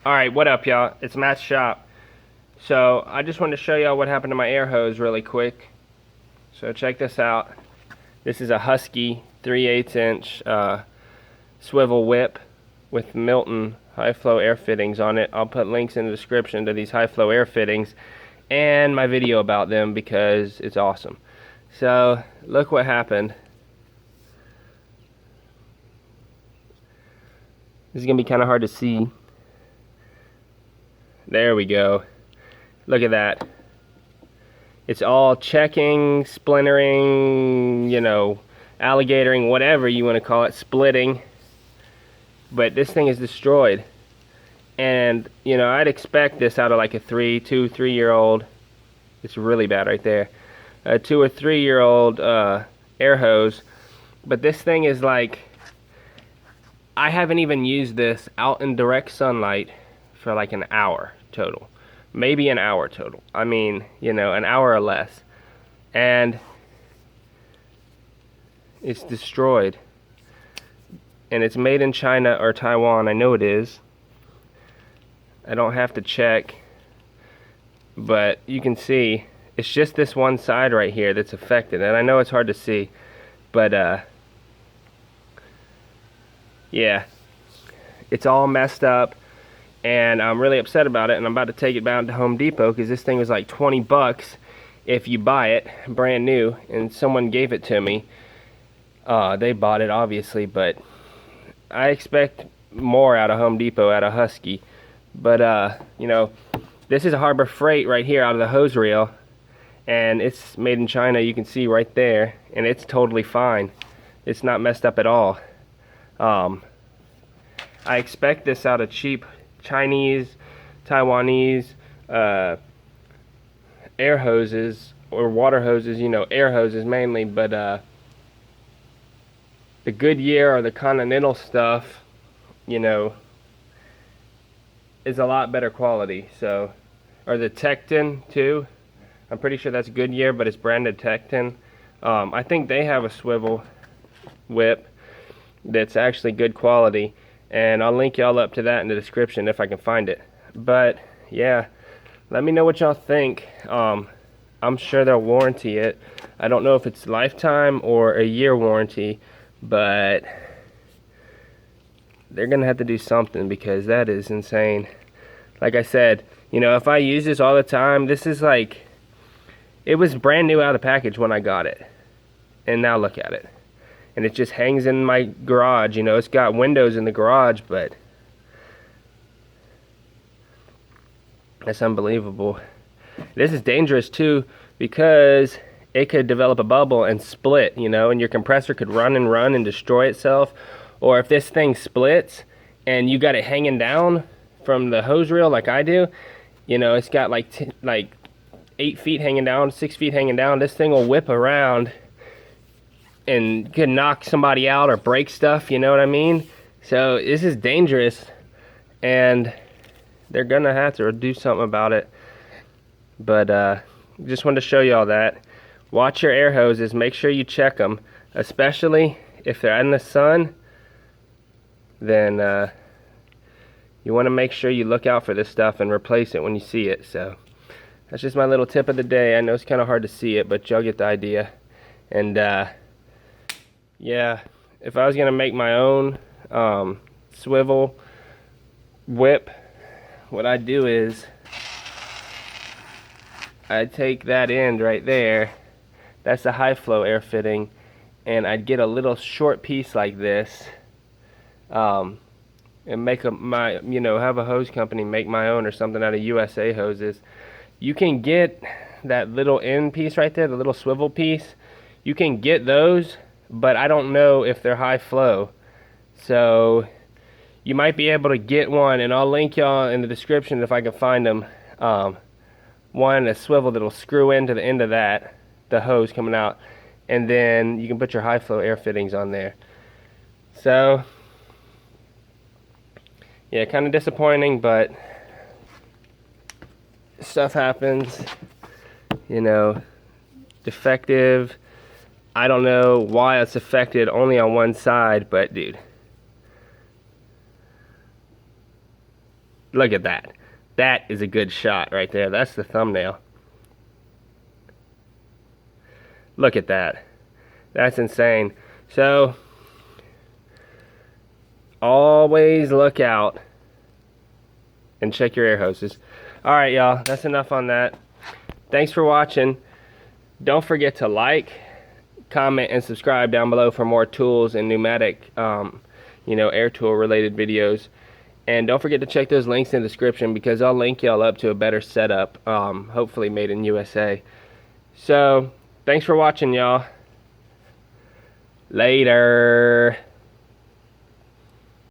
Alright, what up y'all? It's Matt's shop. So I just wanted to show y'all what happened to my air hose really quick. So check this out. This is a Husky 3/8 inch swivel whip with Milton high flow air fittings on it. I'll put links in the description to these high flow air fittings and my video about them because it's awesome. So look what happened. This is gonna be kind of hard to see. There we go. Look at that. It's all checking, splintering, you know, alligatoring, whatever you want to call it, splitting. But this thing is destroyed. And, you know, I'd expect this out of like a 3-year-old. It's really bad right there. A 2 or 3-year-old air hose. But this thing is like, I haven't even used this out in direct sunlight for like an hour total. Maybe an hour total. I mean, you know, an hour or less. And it's destroyed. And it's made in China or Taiwan. I know it is. I don't have to check. But you can see, it's just this one side right here that's affected. And I know it's hard to see. But, yeah. It's all messed up. And I'm really upset about it, and I'm about to take it down to Home Depot because this thing was like 20 bucks if you buy it brand new, and someone gave it to me. They bought it obviously, but I expect more out of Home Depot, out of Husky. But you know, this is a Harbor Freight right here out of the hose reel, and it's made in China. You can see right there, and it's totally fine. It's not messed up at all. I expect this out of cheap Chinese, Taiwanese air hoses or water hoses, you know, air hoses mainly, but the Goodyear or the Continental stuff, you know, is a lot better quality. So, or the Tecton too. I'm pretty sure that's Goodyear, but it's branded Tecton. I think they have a swivel whip that's actually good quality. And I'll link y'all up to that in the description if I can find it. But yeah, let me know what y'all think. I'm sure they'll warranty it. I don't know if it's lifetime or a year warranty, but they're gonna have to do something because that is insane. Like I said, you know, if I use this all the time, this is like, it was brand new out of the package when I got it. And now look at it. And it just hangs in my garage. You know, it's got windows in the garage, but that's unbelievable. This is dangerous too because it could develop a bubble and split, you know, and your compressor could run and destroy itself. Or if this thing splits and you got it hanging down from the hose reel like I do, you know, it's got like 8 feet hanging down, 6 feet hanging down. This thing will whip around and could knock somebody out or break stuff, you know what I mean? So this is dangerous, and they're gonna have to do something about it. But just wanted to show you all that. Watch your air hoses, make sure you check them, especially if they're in the sun. Then you want to make sure you look out for this stuff and replace it when you see it. So that's just my little tip of the day. I know it's kind of hard to see it, but y'all get the idea. And yeah, if I was gonna make my own swivel whip, what I'd do is I'd take that end right there, that's the high flow air fitting, and I'd get a little short piece like this, and make you know, have a hose company make my own or something out of USA hoses. You can get that little end piece right there, the little swivel piece. You can get those, but I don't know if they're high flow. So you might be able to get one, and I'll link y'all in the description if I can find them. One, a swivel that'll screw into the end of that, the hose coming out, and then you can put your high flow air fittings on there. So yeah, kind of disappointing, but stuff happens, you know, defective. I don't know why it's affected only on one side, but dude, Look at that. That is a good shot right there. That's the thumbnail. Look at that. That's insane. So, always look out and check your air hoses. Alright, y'all. That's enough on that. Thanks for watching. Don't forget to like, comment, and subscribe down below for more tools and pneumatic, air tool related videos. And don't forget to check those links in the description, because I'll link y'all up to a better setup, hopefully made in USA. So, thanks for watching, y'all. Later.